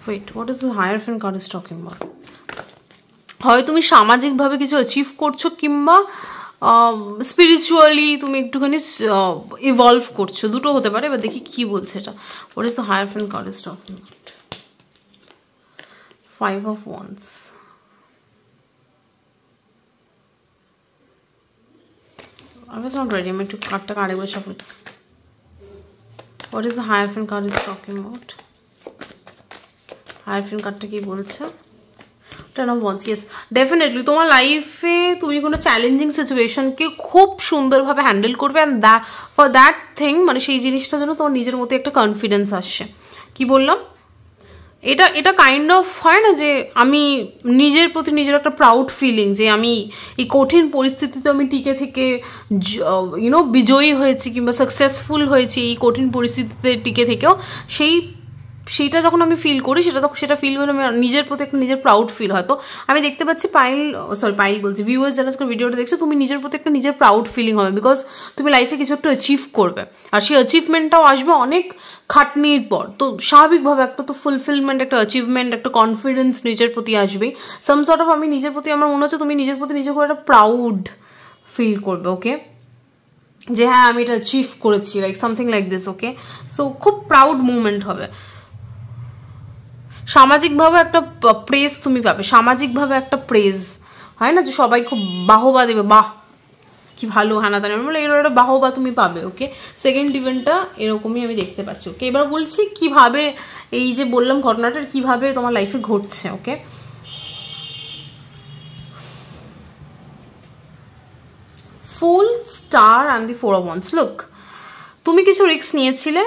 wait, what is the Hierophant card is talking about? হয় তুমি সামাজিকভাবে কিছু অ্যাচিভ করছো, কিংবা স্পিরিচুয়ালি তুমি একটুখানি ইভলভ করছো, দুটো হতে পারে। এবার দেখি কি বলছে এটা। What is the Hierophant card is talking about? 5 of Wands. I was not ready. আমি একটু কার্ডটাকে আরেকবার shuffle. What is the Hierophant card is talking about? Hierophant কার্ডটা কি বলছে? 10 of Wands. Yes, definitely তোমার লাইফে তুমি কোনো চ্যালেঞ্জিং সিচুয়েশনকে খুব সুন্দরভাবে হ্যান্ডেল করবে, অ্যান্ড ফর দ্যাট থিং মানে সেই জিনিসটার জন্য তোমার নিজের মধ্যে একটা কনফিডেন্স আসছে। কি বললাম, এটা কাইন্ড অফ হয় না যে আমি নিজের প্রতি নিজের একটা প্রাউড ফিলিং, যে আমি এই কঠিন পরিস্থিতিতে আমি টিকে থেকে বিজয়ী হয়েছি কিংবা সাকসেসফুল হয়েছি এই কঠিন পরিস্থিতিতে টিকে থেকেও, সেইটা যখন আমি ফিল করি, সেটা ফিল করে আমি নিজের প্রতি একটা নিজের প্রাউড ফিল হয়। তো আমি দেখতে পাচ্ছি পাইল বলছি, ভিউয়ার্স যারা আজকে ভিডিওটা দেখছো, তুমি নিজের প্রতি একটা নিজের প্রাউড ফিলিং হবে, বিকজ তুমি লাইফে কিছু একটা অ্যাচিভ করবে, আর সেই অ্যাচিভমেন্টটাও আসবে অনেক খাটনির পর। তো স্বাভাবিকভাবে একটা তো ফুলফিলমেন্ট, একটা অ্যাচিভমেন্ট, একটা কনফিডেন্স নিজের প্রতি আসবেই। সাম সর্ট অফ আমি নিজের প্রতি, আমার মনে হচ্ছে তুমি নিজের প্রতি নিজেকে একটা প্রাউড ফিল করবে। ওকে, যে হ্যাঁ আমি এটা অ্যাচিভ করেছি, like something like this. Okay, so খুব প্রাউড মুভমেন্ট হবে। সামাজিকভাবে একটা প্রেজ তুমি পাবে, সামাজিকভাবে একটা প্রেজ হয় না যে সবাই খুব বাহবা দেবে, বাহ কি ভালো হানা তানা, মানে এর একটা বাহবা তুমি পাবে। ওকে, সেকেন্ড ইভেন্টটা এরকমই আমি দেখতে পাচ্ছি। ওকে, এবার বলছি কিভাবে এই যে বললাম ঘটনাটা কিভাবে তোমার লাইফে ঘটছে। Okay, fool star and the 4 of Wands. Look, তুমি কিছু রিস্ক নিয়েছিলে,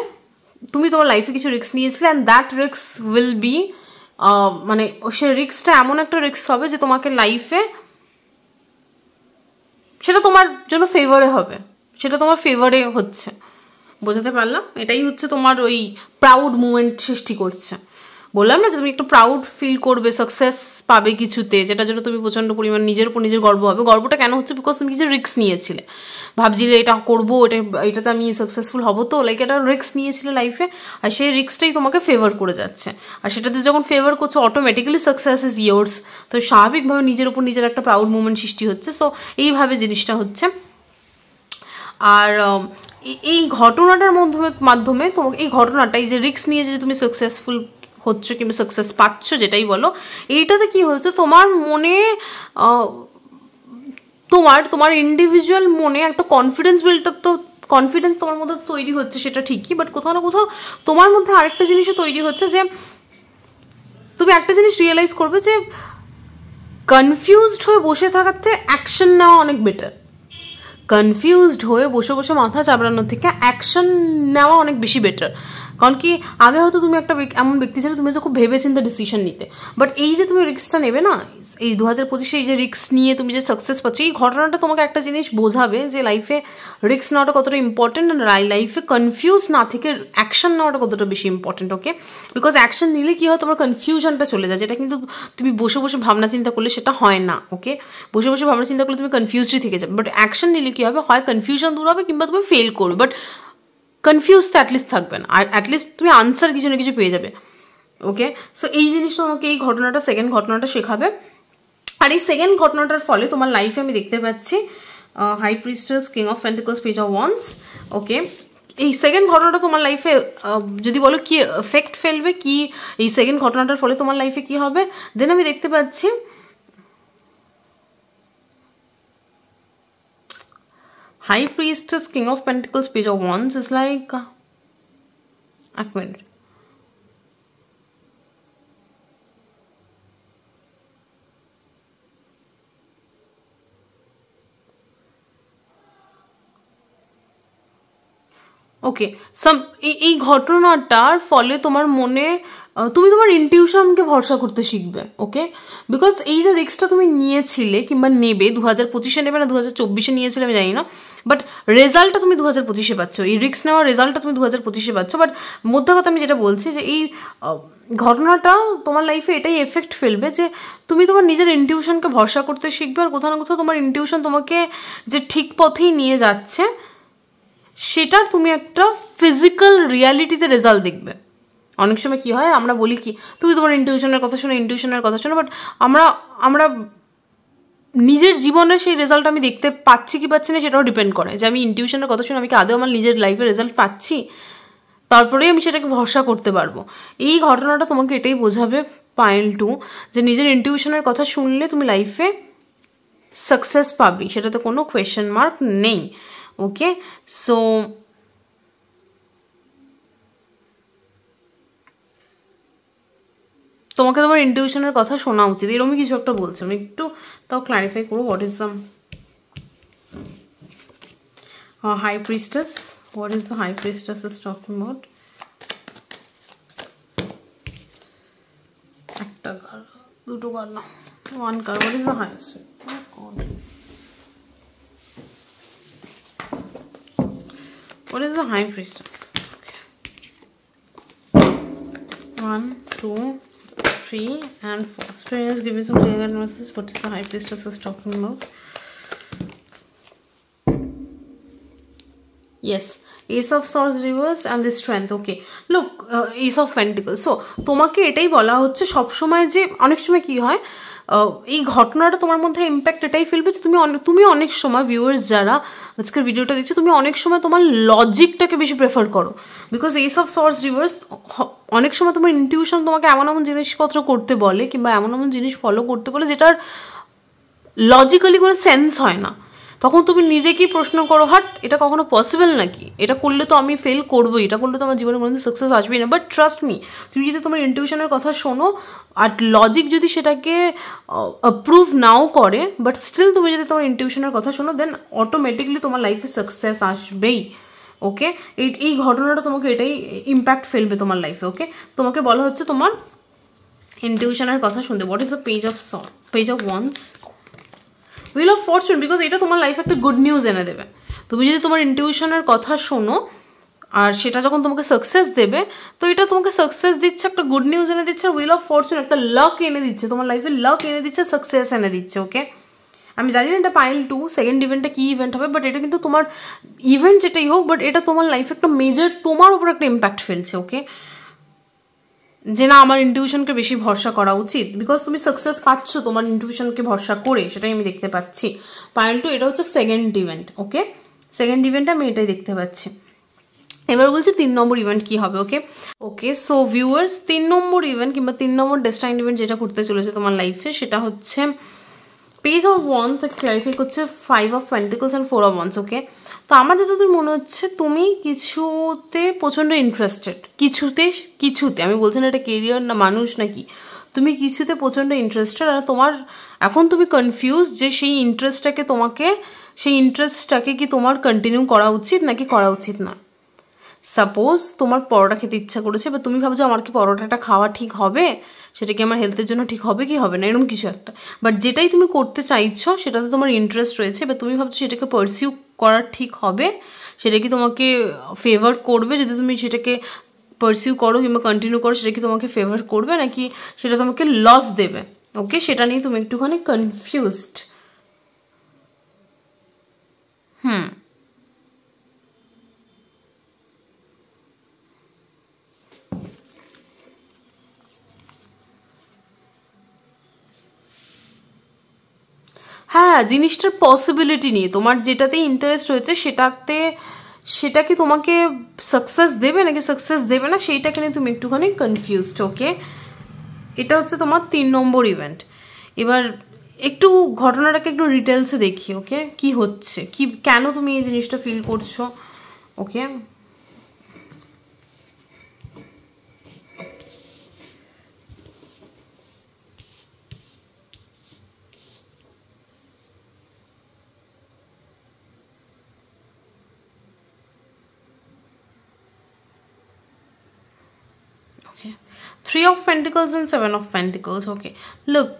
তুমি তোমার লাইফে কিছু রিস্ক নিয়েছিলে, and that risk will be মানে সে রিস্কটা এমন একটা রিস্ক হবে যে তোমাকে লাইফে সেটা তোমার জন্য ফেভারে হবে, সেটা তোমার ফেভারে হচ্ছে। বোঝাতে পারলাম? এটাই হচ্ছে তোমার ওই প্রাউড মুভমেন্ট সৃষ্টি করছে। বললাম না যে তুমি একটু প্রাউড ফিল করবে, সাকসেস পাবে কিছুতে, যেটার জন্য তুমি প্রচণ্ড পরিমাণ নিজের উপর নিজের গর্ব হবে। গর্বটা কেন হচ্ছে? বিকজ তুমি কিছু রিস্ক নিয়েছিলে, ভাবছিলে এটা করবো, এটাতে আমি সাকসেসফুল হবো, তো লাইক একটা রিস্ক নিয়েছিলে লাইফে, আর সেই রিস্কটাই তোমাকে ফেভার করে যাচ্ছে। আর সেটাতে যখন ফেভার করছো, অটোমেটিক্যালি সাকসেস ইজ ইয়ার্স। তো স্বাভাবিকভাবে নিজের উপর নিজের একটা প্রাউড মুভমেন্ট সৃষ্টি হচ্ছে। সো এইভাবে জিনিসটা হচ্ছে। আর এই ঘটনাটার মাধ্যমে তোমাকে এই ঘটনাটাই যে রিস্ক নিয়ে যে তুমি সাকসেসফুল হচ্ছ কিংবা সাকসেস পাচ্ছ, যেটাই বলো, এইটাতে কি হচ্ছে, তোমার মনে তোমার ইন্ডিভিজুয়াল মনে একটা কনফিডেন্স বিল্ড আপ, তো কনফিডেন্স তোমার মধ্যে তৈরি হচ্ছে সেটা ঠিকই, বাট কোথাও না কোথাও তোমার মধ্যে আরেকটা জিনিসও তৈরি হচ্ছে, যে তুমি একটা জিনিস রিয়েলাইজ করবে যে কনফিউজড হয়ে বসে থাকার থেকে অ্যাকশন নেওয়া অনেক বেটার। কনফিউজড হয়ে বসে বসে মাথা চাপড়ানোর থেকে অ্যাকশন নেওয়া অনেক বেশি বেটার। কারণ কি, আগে হয়তো তুমি একটা এমন ব্যক্তি ছিল তুমি যে খুব ভেবেচিন্তে ডিসিশন নিতে, বাট এই যে তুমি রিস্কটা নেবে না, এই 2025-এ এই যে রিস্ক নিয়ে তুমি যে সাকসেস পাচ্ছ, এই ঘটনাটা তোমাকে একটা জিনিস বোঝাবে যে লাইফে রিস্ক নেওয়াটা কতটা ইম্পর্টেন্ট, আর লাইফে কনফিউজ না থেকে অ্যাকশন নেওয়াটা কতটা বেশি ইম্পর্টেন্ট। ওকে, বিকজ অ্যাকশন নিলে কি হয়, তোমার কনফিউশনটা চলে যায়, যেটা কিন্তু তুমি বসে বসে ভাবনা চিন্তা করলে সেটা হয় না। ওকে, বসে বসে ভাবনা চিন্তা করলে তুমি কনফিউজডই থেকে যাবে, বাট অ্যাকশন নিলে কি হবে, হয় কনফিউশন দূর হবে কিংবা তুমি ফেল করবে, বাট কনফিউজ তো অ্যাটলিস্ট থাকবে না, আর অ্যাটলিস্ট তুমি আনসার কিছু না কিছু পেয়ে যাবে। ওকে, সো এই জিনিসটা তোমাকে এই ঘটনাটা, সেকেন্ড ঘটনাটা শেখাবে। আর এই সেকেন্ড ঘটনাটার ফলে তোমার লাইফে আমি দেখতে পাচ্ছি high priestess, king of pentacles, page of wands. Okay, এই সেকেন্ড ঘটনাটা তোমার লাইফে যদি বলো কি এফেক্ট ফেলবে, কি এই সেকেন্ড ঘটনাটার ফলে তোমার লাইফে কি হবে, দেন আমি দেখতে পাচ্ছি high priestess, king of pentacles, page of wands is like, এক মিনিট, ওকে, এই ঘটনাটার ফলে তোমার মনে তুমি তোমার ইনটিউশনকে ভরসা করতে শিখবে। ওকে, বিকজ এই যে রিস্কটা তুমি নিয়েছিলে কিংবা নেবে 2025-এ নেবে না 2024-এ নিয়েছিলে আমি জানি না, বাট রেজাল্টটা তুমি 2025-এ পাচ্ছ, এই রিস্ক নেওয়ার রেজাল্টটা তুমি 2025-এ পাচ্ছ। বাট মধ্যে কথা আমি যেটা বলছি যে এই ঘটনাটা তোমার লাইফে এটাই এফেক্ট ফেলবে যে তুমি তোমার নিজের ইনটিউশনকে ভরসা করতে শিখবে, আর কোথাও না কোথাও তোমার ইনটিউশন তোমাকে যে ঠিক পথেই নিয়ে যাচ্ছে সেটার তুমি একটা ফিজিক্যাল রিয়ালিটিতে রেজাল্ট দেখবে। অনেক সময় কি হয়, আমরা বলি কি তুমি তোমার ইনটিউশনের কথা শোনো, ইনটিউশনের কথা শোনো, বাট আমরা নিজের জীবনে সেই রেজাল্ট আমি দেখতে পাচ্ছি কি পাচ্ছি না সেটাও ডিপেন্ড করে যে আমি ইনটিউশনের কথা শুনে আমি কি আদৌ আমার নিজের লাইফে রেজাল্ট পাচ্ছি, তারপরেই আমি সেটাকে ভরসা করতে পারবো। এই ঘটনাটা তোমাকে এটাই বোঝাবে পায়েল 2, যে নিজের ইনটিউশনের কথা শুনলে তুমি লাইফে সাকসেস পাবি, সেটাতে কোনো কোয়েশ্চেন মার্ক নেই। ওকে, সো তোমাকে তোমার ইনটিউশনের কথা শোনা উচিত, এরকমই কিছু একটা বলছে। আমি একটু তাও ক্ল্যারিফাই করবো what is the high priestess, what is the high priestess is talking about. একটা কার, দুটো কার না, one car, what is the highest, what is the high priestess? Okay. 1, 2, 3 and 4. Experience, give me some clear analysis. What is the high priestess is talking about? Yes, ace of swords reverse and the strength. Okay, look, ace of pentacles. So তোমাকে এটাই বলা হচ্ছে সবসময় যে অনেক সময় কি হয়, এই ঘটনাটা তোমার মধ্যে ইম্প্যাক্ট এটাই ফেলবে যে তুমি অনেক সময় ভিউয়ার্স যারা আজকের ভিডিওটা দেখছো, তুমি অনেক সময় তোমার লজিকটাকে বেশি প্রেফার করো। Because ace of swords reverse অনেক সময় তোমার ইনটিউশন তোমাকে এমন এমন জিনিসপত্র করতে বলে কিংবা এমন এমন জিনিস ফলো করতে বলে যেটার লজিক্যালি কোনো সেন্স হয় না। তখন তুমি নিজেকেই প্রশ্ন করো, হাট এটা কখনো পসিবল নাকি, এটা করলে তো আমি ফেল করবোই, এটা করলে তো আমার জীবনের মধ্যে সাকসেস আসবেই না। বাট ট্রাস্ট মি, তুমি যদি তোমার ইনটিউশনের কথা শোনো আর লজিক যদি সেটাকে অ্যাপ্রুভ নাও করে, বাট স্টিল তুমি যদি তোমার ইনটিউশনের কথা শোনো, দেন অটোমেটিকলি তোমার লাইফে সাকসেস আসবেই। ওকে, এই ঘটনাটা তোমাকে এটাই ইম্প্যাক্ট ফেলবে তোমার লাইফে। ওকে, তোমাকে বলা হচ্ছে তোমার ইনটিউশনের কথা শুনতে। What is the page of once, wheel of Fortune, because এটা তোমার লাইফে একটা গুড নিউজ এনে দেবে। তুমি যদি তোমার ইনটিউশনের কথা শোনো আর সেটা যখন তোমাকে সাকসেস দেবে, তো এটা তোমাকে সাকসেস দিচ্ছে, একটা গুড নিউজ এনে দিচ্ছে। হুইল অফ ফরচুন একটা লাক এনে দিচ্ছে, তোমার লাইফে লাক এনে দিচ্ছে, সাকসেস এনে দিচ্ছে। ওকে, আমি জানি না এটা পাইল 2 সেকেন্ড ইভেন্টটা কী ইভেন্ট হবে, বাট এটা কিন্তু তোমার ইভেন্ট যেটাই হোক, বাট এটা তোমার লাইফে একটা মেজর তোমার উপর একটা ইম্প্যাক্ট ফেলছে। ওকে, যে না আমার ইনটিউশনকে বেশি ভরসা করা উচিত, বিকজ তুমি সাকসেস পাচ্ছ তোমার ইনটিউশনকে ভরসা করে, সেটাই আমি দেখতে পাচ্ছি। পাইল 2 এটা হচ্ছে সেকেন্ড ইভেন্ট। ওকে, সেকেন্ড ইভেন্টে আমি এটাই দেখতে পাচ্ছি। এবার বলছি 3 নম্বর ইভেন্ট কি হবে। ওকে ওকে সো ভিউয়ার্স, 3 নম্বর ইভেন্ট কিংবা 3 নম্বর ডেস্টাইন ইভেন্ট যেটা করতে চলেছে তোমার লাইফে, সেটা হচ্ছে পেজ অফ ওয়ান্স ক্লারিফাই করছে 5 of pentacles and 4 of wands. Okay, তো আমার যতদূর মনে হচ্ছে তুমি কিছুতে প্রচণ্ড ইন্টারেস্টেড, কিছুতে আমি বলছি না এটা কেরিয়ার না মানুষ নাকি, তুমি কিছুতে প্রচণ্ড ইন্টারেস্টেড। আর তোমার এখন তুমি কনফিউজ যে সেই ইন্টারেস্টটাকে কি তোমার কন্টিনিউ করা উচিত নাকি করা উচিত না। সাপোজ তোমার পরোটা খেতে ইচ্ছা করেছে, বা তুমি ভাবছো আমার কি পরোটাটা খাওয়া ঠিক হবে, সেটা কি আমার হেলথের জন্য ঠিক হবে কি হবে না, এরকম কিছু একটা। বাট যেটাই তুমি করতে চাইছো সেটাতে তোমার ইন্টারেস্ট রয়েছে, বা তুমি ভাবছো সেটাকে পারসিউ করা ঠিক হবে, সেটা কি তোমাকে ফেভার করবে, যদি তুমি সেটাকে পারসিউ করো কিংবা কন্টিনিউ করো, সেটা কি তোমাকে ফেভার করবে নাকি সেটা তোমাকে লস দেবে। ওকে, সেটা নিয়ে তুমি একটুখানি কনফিউজড। হ্যাঁ, জিনিসটার পসিবিলিটি নিয়ে, তোমার যেটাতে ইন্টারেস্ট হয়েছে সেটা কি তোমাকে সাকসেস দেবে নাকি সাকসেস দেবে না, সেইটাকে নিয়ে তুমি একটুখানি কনফিউজড। ওকে, এটা হচ্ছে তোমার 3 নম্বর ইভেন্ট। এবার একটু ঘটনাটাকে একটু ডিটেলসে দেখি। ওকে, কি হচ্ছে, কি কেন তুমি এই জিনিসটা ফিল করছো। ওকে, okay, 3 of Pentacles and 7 of Pentacles. Okay, look,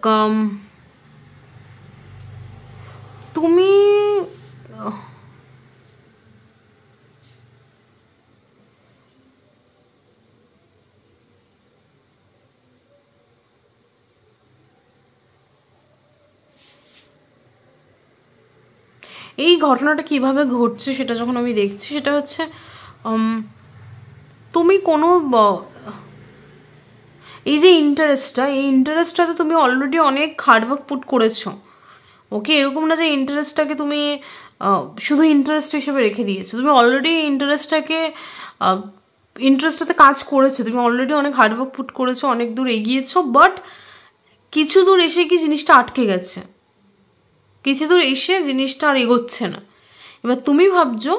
তুমি এই ঘটনাটা কিভাবে ঘটছে সেটা যখন আমি দেখছি, সেটা হচ্ছে তুমি কোনো এই যে এই ইন্টারেস্টটাতে তুমি অলরেডি অনেক হার্ডওয়ার্ক পুট করেছো। ওকে, এরকম না যে ইন্টারেস্টটাকে তুমি শুধু ইন্টারেস্ট হিসেবে রেখে দিয়েছো, তুমি অলরেডি ইন্টারেস্টটাতে কাজ করেছো, তুমি অলরেডি অনেক হার্ডওয়ার্ক পুট করেছো, অনেক দূর এগিয়েছো, বাট কিছু দূর এসে কি জিনিসটা আটকে গেছে, কিছু দূর এসে জিনিসটা আর এগোচ্ছে না। এবার তুমি ভাবছো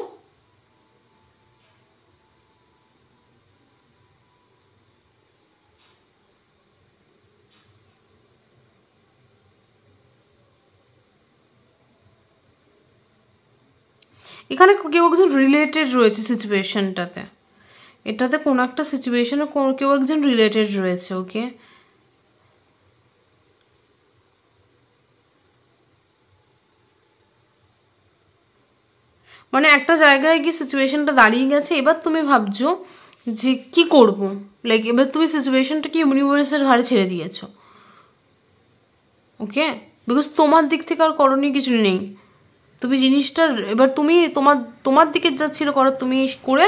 এখানে কেউ একজন রিলেটেড রয়েছে সিচুয়েশনটাতে, এটাতে কোনো একটা সিচুয়েশনে কেউ একজন রিলেটেড রয়েছে। ওকে, মানে একটা জায়গায় গিয়ে সিচুয়েশনটা দাঁড়িয়ে গেছে, এবার তুমি ভাবছো যে কি করব, লাইক এবার তুমি সিচুয়েশনটাকে ইউনিভার্সের ঘাড়ে ছেড়ে দিয়েছো। ওকে, বিকজ তোমার দিক থেকে আর করণীয় কিছু নেই, তুমি জিনিসটার এবার তুমি তোমার দিকে যা ছিল করার তুমি করে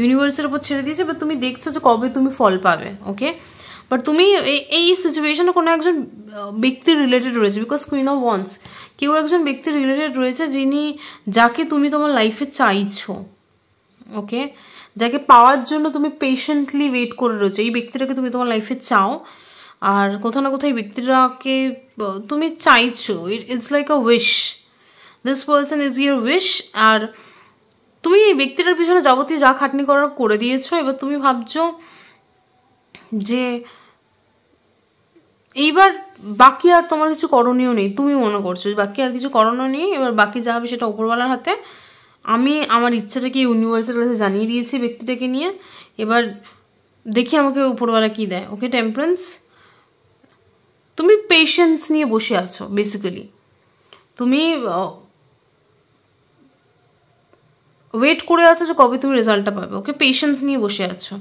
ইউনিভার্সের উপর ছেড়ে দিয়েছো, এবার তুমি দেখছো যে কবে তুমি ফল পাবে। ওকে, বাট তুমি এই সিচুয়েশনে কোনো একজন ব্যক্তি রিলেটেড রয়েছে, বিকজ কুইন অফ ওয়ান্স, কেউ একজন ব্যক্তি রিলেটেড রয়েছে যাকে তুমি তোমার লাইফে চাইছো। ওকে, যাকে পাওয়ার জন্য তুমি পেশেন্টলি ওয়েট করে রয়েছো, এই ব্যক্তিটাকে তুমি তোমার লাইফে চাও, আর কোথাও না কোথাও এই ব্যক্তিটাকে তুমি চাইছো, it's like a wish, this person is your wish. আর তুমি এই ব্যক্তিটার পিছনে যাবতীয় যা খাটনি করার করে দিয়েছো, এবার তুমি ভাবছো যে এইবার বাকি আর তোমার কিছু করণীয় নেই, তুমি মনে করছো যে বাকি আর কিছু করণীয় নেই, এবার বাকি যা হবে সেটা উপরওয়ালার হাতে। আমি আমার ইচ্ছাটাকে ইউনিভার্সের কাছে জানিয়ে দিয়েছি ব্যক্তিটাকে নিয়ে, এবার দেখি আমাকে উপরওয়ালা কী দেয়। ওকে, টেম্পারেন্স, তুমি পেশেন্স নিয়ে বসে আছো, বেসিক্যালি তুমি ওয়েট করে আছো যে কবে তুমি রেজাল্টটা পাবে। ওকে, পেশেন্স নিয়ে বসে আছো।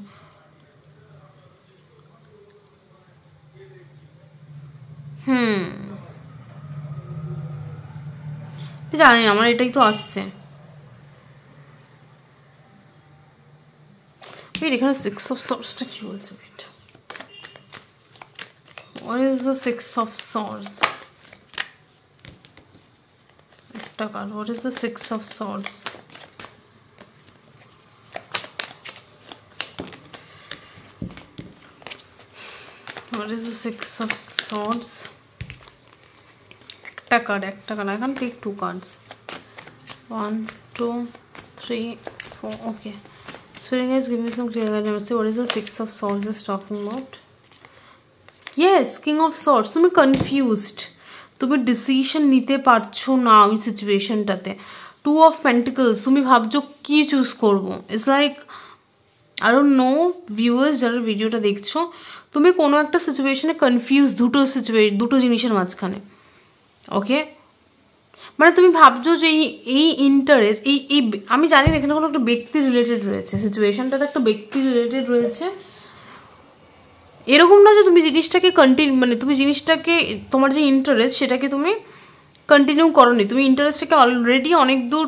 জানি আমার এটাই তো আসছে। এখানে 6 of Swords কি বলছে? What is the 6 of Swords? একটা card. What is the 6 of Swords? What is the 6 of Swords? একটা card. I can take 2 cards. 1, 2, 3, 4. Okay. Spirit guys, give me some clear guidance. What is the 6 of Swords is talking about? Yes, King of Swords. তুমি কনফিউজড, তুমি ডিসিশন নিতে পারছো না ওই সিচুয়েশনটাতে। 2 of Pentacles, তুমি ভাবছো কি চুজ করবো। It's like I don't know viewers যারা ভিডিওটা দেখছো, তুমি কোনো একটা সিচুয়েশনে কনফিউজ, দুটো জিনিসের মাঝখানে। ওকে, মানে তুমি ভাবছো যে এই ইন্টারেস্ট এই আমি জানি না এখানে কোনো একটা ব্যক্তি রিলেটেড রয়েছে, সিচুয়েশনটাতে একটা ব্যক্তি রিলেটেড রয়েছে। এরকম না যে তুমি জিনিসটাকে মানে তুমি জিনিসটাকে তোমার যে ইন্টারেস্ট সেটাকে তুমি কন্টিনিউ করোনি, তুমি ইন্টারেস্টটাকে অলরেডি অনেক দূর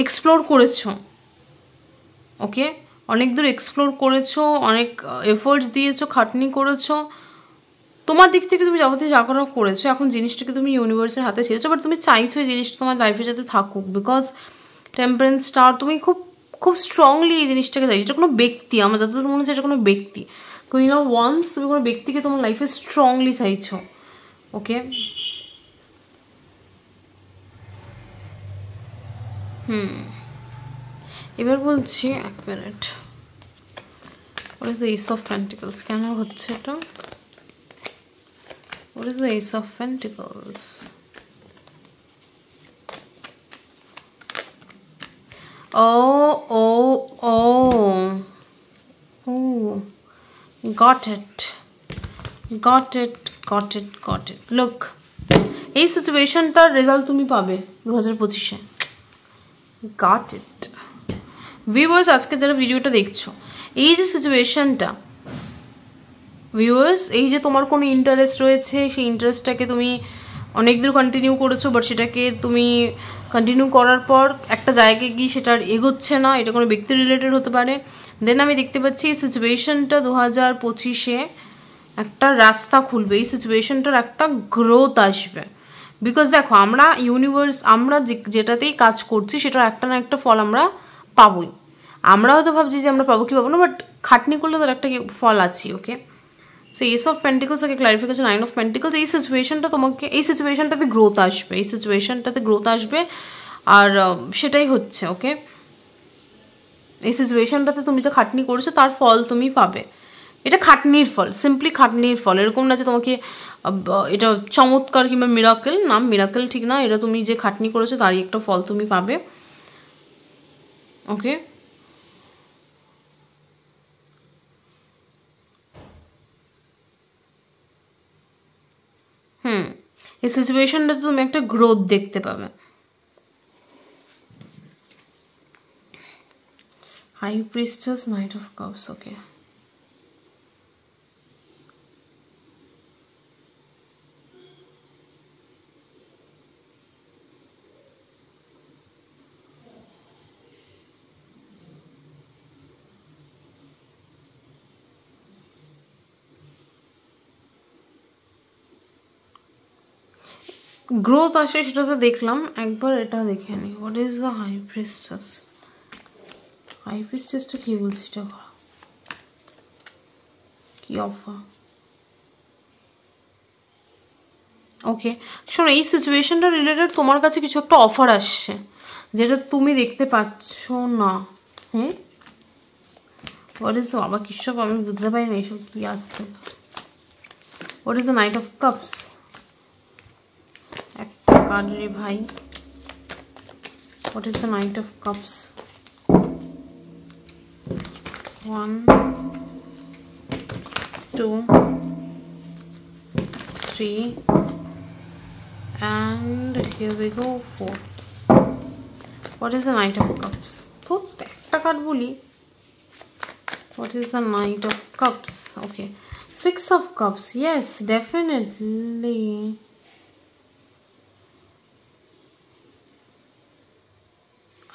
এক্সপ্লোর করেছো। ওকে, অনেক দূর এক্সপ্লোর করেছো, অনেক এফোর্টস দিয়েছো, খাটনি করেছো, তোমার দিক থেকে তুমি যাবতীয় যা করা করেছো, এখন জিনিসটাকে তুমি ইউনিভার্সের হাতে ছেড়েছো, বাট তুমি চাইছো এই জিনিসটা তোমার লাইফে যাতে থাকুক, বিকজ টেম্পারেন্স স্টার তুমি খুব খুব স্ট্রংলি এই জিনিসটাকে চাইছো। এটা কোনো ব্যক্তি, আমার যতদূর মনে হচ্ছে এটা কোনো ব্যক্তি, কুইন অফ ওয়ান্স, তুমি কোনো ব্যক্তিকে তোমার লাইফে স্ট্রংলি চাইছো। ওকে, এবার বলছি, এক minute, what is the ace of pentacles, কেন হচ্ছে এটা? what is the ace of pentacles? oh oh oh oh got it got it got it got it look, এই সিচুয়েশনটার রেজাল্ট তুমি পাবে 2025-এ। গট ইট ভিউয়ার্স, আজকে যারা ভিডিওটা দেখছো, এই যে সিচুয়েশনটা ভিউয়ার্স, এই যে তোমার কোনো ইন্টারেস্ট রয়েছে, সেই ইন্টারেস্টটাকে তুমি অনেক দূর কন্টিনিউ করেছো, বাট সেটাকে তুমি কন্টিনিউ করার পর একটা জায়গায় গিয়ে সেটার এগোচ্ছে না, এটা কোনো ব্যক্তি রিলেটেড হতে পারে। দেন আমি দেখতে পাচ্ছি এই সিচুয়েশনটা 2025-এ একটা রাস্তা খুলবে, এই সিচুয়েশনটার একটা গ্রোথ আসবে। বিকজ দেখো, আমরা ইউনিভার্স, আমরা যেটাতেই কাজ করছি সেটার একটা না একটা ফল আমরা পাবোই। আমরা হয়তো ভাবছি যে আমরা পাবো কি পাবো না, বাট খাটনি করলে তার একটা ফল আছে। ওকে, সো এস অফ পেন্টিকলস থেকে ক্লারিফিকেশন, নাইন অফ পেন্টিকলস, এই সিচুয়েশনটা তোমাকে, এই সিচুয়েশনটাতে গ্রোথ আসবে, এই সিচুয়েশনটাতে গ্রোথ আসবে, আর সেটাই হচ্ছে। ওকে, এই সিচুয়েশনটাতে তুমি যে খাটনি করেছো তার ফল তুমি পাবে। এটা খাটনির ফল, সিম্পলি খাটনির ফল, এরকম না যে তোমাকে এটা চমৎকার কিংবা মিরাকেল, না মিরাকেল ঠিক না, এটা তুমি যে খাটনি করেছো তারই একটা ফল তুমি পাবে। ওকে, এই সিচুয়েশনটাতে তুমি একটা গ্রোথ দেখতে পাবে। High priestess, knight of cups. Okay, growth আসে সেটা তো দেখলাম, একবার এটা দেখে নি। What is the high priestess? হাই প্রিস্টেসটা কি বলছি, এটা কি অফার? ওকে, শোনো, এই সিচুয়েশনটা রিলেটেড তোমার কাছে কিছু একটা অফার আসছে যেটা তুমি দেখতে পাচ্ছ না। হ্যাঁ, হোয়াট ইজ দ্য, বাবা কিসব আমি বুঝতে পারি না এইসব কি আসছে। What is the night of cups? একটা কার্ড রে ভাই। What is the night of cups? 1 2 3 and here we go 4. What is the Knight of Cups? তো একটা কার্ড বলি। What is the Knight of Cups? Okay, 6 of Cups. Yes, definitely.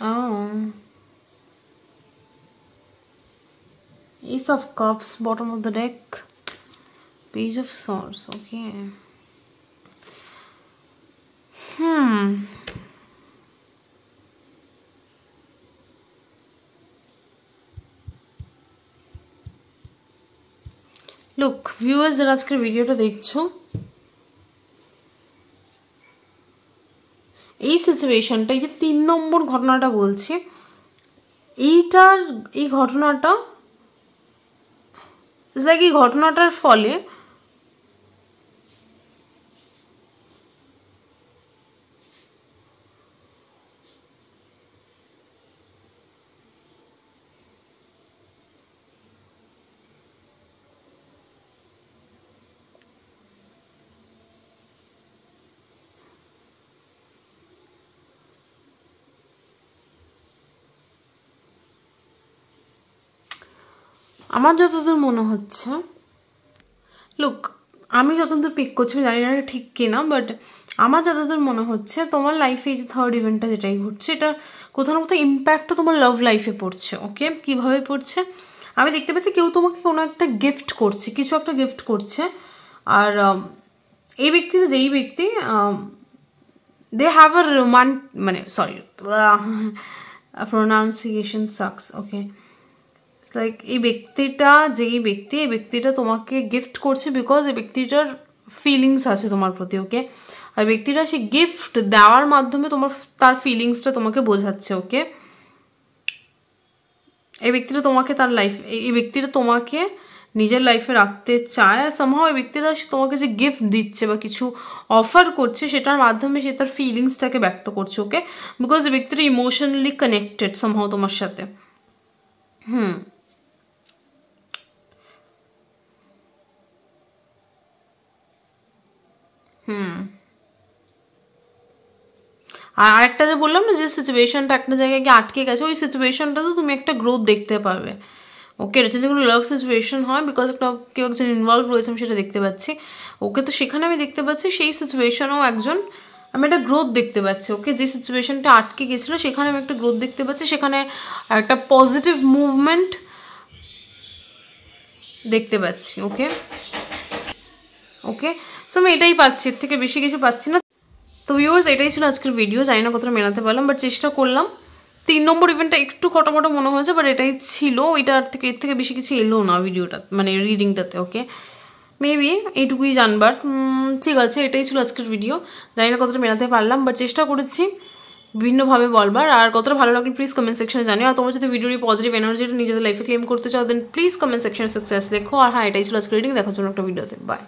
Oh, Ace of Cups, bottom of the deck. Page of Swords. Okay. Look viewers, যারা আজকের ভিডিওটা দেখছো, এই সিচুয়েশনটা, এই যে 3 নম্বর ঘটনাটা বলছি, এই ঘটনাটা এই ঘটনাটার ফলে আমার যতদূর মনে হচ্ছে, লুক আমি যতদূর পিক করছি, আমি জানি না এটা ঠিক কিনা, বাট আমার যতদূর মনে হচ্ছে তোমার লাইফে এই যে থার্ড ইভেন্টটা যেটাই ঘটছে, এটা কোথাও না কোথাও ইম্প্যাক্টটা তোমার লাভ লাইফে পড়ছে। ওকে, কীভাবে পড়ছে? আমি দেখতে পাচ্ছি কেউ তোমাকে কোনো একটা গিফট করছে, কিছু একটা গিফট করছে, আর এই ব্যক্তিতে যেই ব্যক্তি দে হ্যাভ আ মানে সরি প্রোনাউন্সিয়েশন সাকস, ওকে, লাইক এই ব্যক্তিটা তোমাকে গিফট করছে বিকজ এই ব্যক্তিটার ফিলিংস আছে তোমার প্রতি, ওকে। আর ব্যক্তিটা সে গিফট দেওয়ার মাধ্যমে তার ফিলিংসটা তোমাকে বোঝাচ্ছে, ওকে। এই ব্যক্তিটা তোমাকে নিজের লাইফে রাখতে চায়, সামহাও এই ব্যক্তিটা তোমাকে যে গিফট দিচ্ছে বা কিছু অফার করছে সেটার মাধ্যমে সে তার ফিলিংসটাকে ব্যক্ত করছে, ওকে, বিকজ এই ব্যক্তিটা ইমোশনালি কানেক্টেড সামহাও তোমার সাথে। আর আরেকটা যে বললাম না যে সিচুয়েশনটা একটা জায়গায় গিয়ে আটকে গেছে, ওই সিচুয়েশনটাতে তুমি একটা গ্রোথ দেখতে পারবে, ওকে। এটা যদি কোনো লাভ সিচুয়েশন হয়, বিকজ কেউ একজন ইনভলভ রয়েছে আমি সেটা দেখতে পাচ্ছি, ওকে। তো সেখানে আমি দেখতে পাচ্ছি সেই সিচুয়েশনেও আমি একটা গ্রোথ দেখতে পাচ্ছি, ওকে। যে সিচুয়েশনটা আটকে গেছিলো সেখানে আমি একটা গ্রোথ দেখতে পাচ্ছি, সেখানে একটা পজিটিভ মুভমেন্ট দেখতে পাচ্ছি, ওকে। সো আমি এটাই পাচ্ছি, এর থেকে বেশি কিছু পাচ্ছি না। তো ভিউয়ার্স, এটাই ছিল আজকের ভিডিও। জানি না কতটা মেলাতে পারলাম, বাট চেষ্টা করলাম। 3 নম্বর ইভেন্টটা একটু খটোমটো মনে হয়েছে, বাট এটাই ছিল। এর থেকে বেশি কিছু এলো না ভিডিওটা, মানে রিডিংটাতে, ওকে। মেবি এইটুকুই জানবার। ঠিক আছে, এটাই ছিল আজকের ভিডিও। জানি না কতটা মেলাতে পারলাম, বাট চেষ্টা করেছি বিভিন্নভাবে বলবার। আর কতটা ভালো লাগলো প্লিজ কমেন্ট সেকশনে জানিও। আর তোমরা যদি ভিডিওর পজিটিভ এনার্জিটা নিজেদের লাইফে ক্লেম করতে চাও, দেন প্লিজ কমেন্ট সেকশনে সাকসেস লেখো। আর হ্যাঁ, এটাই ছিল আজকের রিডিং। দেখার জন্য একটা ভিডিওতে, বাই।